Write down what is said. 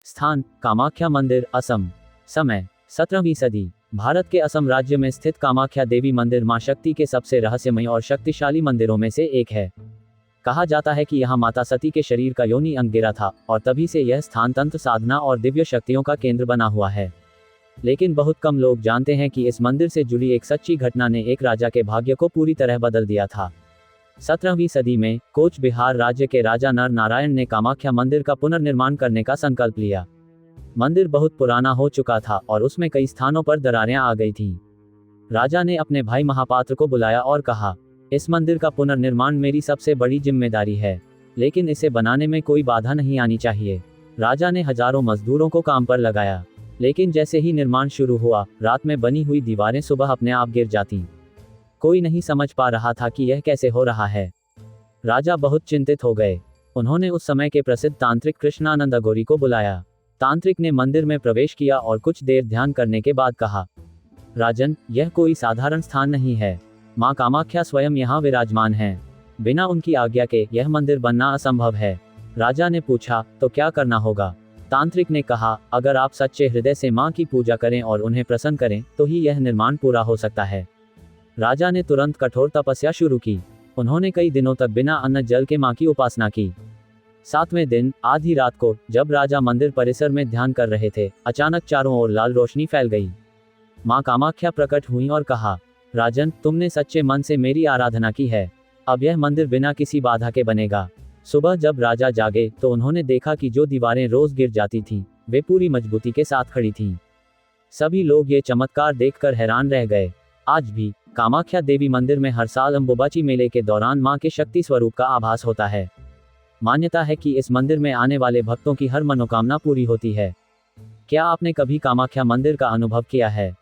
स्थान कामाख्या मंदिर, असम। समय 17वीं सदी। भारत के असम राज्य में स्थित कामाख्या देवी मंदिर मां शक्ति के सबसे रहस्यमय और शक्तिशाली मंदिरों में से एक है। कहा जाता है कि यहाँ माता सती के शरीर का योनि अंग गिरा था और तभी से यह स्थान तंत्र साधना और दिव्य शक्तियों का केंद्र बना हुआ है। लेकिन बहुत कम लोग जानते हैं कि इस मंदिर से जुड़ी एक सच्ची घटना ने एक राजा के भाग्य को पूरी तरह बदल दिया था। 17वीं सदी में कोच बिहार राज्य के राजा नर नारायण ने कामाख्या मंदिर का पुनर्निर्माण करने का संकल्प लिया। मंदिर बहुत पुराना हो चुका था और उसमें कई स्थानों पर दरारें आ गई थीं। राजा ने अपने भाई महापात्र को बुलाया और कहा, इस मंदिर का पुनर्निर्माण मेरी सबसे बड़ी जिम्मेदारी है, लेकिन इसे बनाने में कोई बाधा नहीं आनी चाहिए। राजा ने हजारों मजदूरों को काम पर लगाया, लेकिन जैसे ही निर्माण शुरू हुआ, रात में बनी हुई दीवारें सुबह अपने आप गिर जातीं। कोई नहीं समझ पा रहा था कि यह कैसे हो रहा है। राजा बहुत चिंतित हो गए। उन्होंने उस समय के प्रसिद्ध तांत्रिक कृष्णानंद अघोरी को बुलाया। तांत्रिक ने मंदिर में प्रवेश किया और कुछ देर ध्यान करने के बाद कहा, राजन, यह कोई साधारण स्थान नहीं है। मां कामाख्या स्वयं यहाँ विराजमान हैं। बिना उनकी आज्ञा के यह मंदिर बनना असंभव है। राजा ने पूछा, तो क्या करना होगा? तांत्रिक ने कहा, अगर आप सच्चे हृदय से मां की पूजा करें और उन्हें प्रसन्न करें, तो ही यह निर्माण पूरा हो सकता है। राजा ने तुरंत कठोर तपस्या शुरू की। उन्होंने कई दिनों तक बिना अन्न जल के मां की उपासना की। 7वें दिन आधी रात को जब राजा मंदिर परिसर में ध्यान कर रहे थे, अचानक चारों ओर लाल रोशनी फैल गई। मां कामाख्या प्रकट हुई और कहा, राजन, तुमने सच्चे मन से मेरी आराधना की है। अब यह मंदिर बिना किसी बाधा के बनेगा। सुबह जब राजा जागे तो उन्होंने देखा कि जो दीवारें रोज गिर जाती थीं, वे पूरी मजबूती के साथ खड़ी थीं। सभी लोग ये चमत्कार देखकर हैरान रह गए। आज भी कामाख्या देवी मंदिर में हर साल अंबुबाची मेले के दौरान मां के शक्ति स्वरूप का आभास होता है। मान्यता है कि इस मंदिर में आने वाले भक्तों की हर मनोकामना पूरी होती है। क्या आपने कभी कामाख्या मंदिर का अनुभव किया है?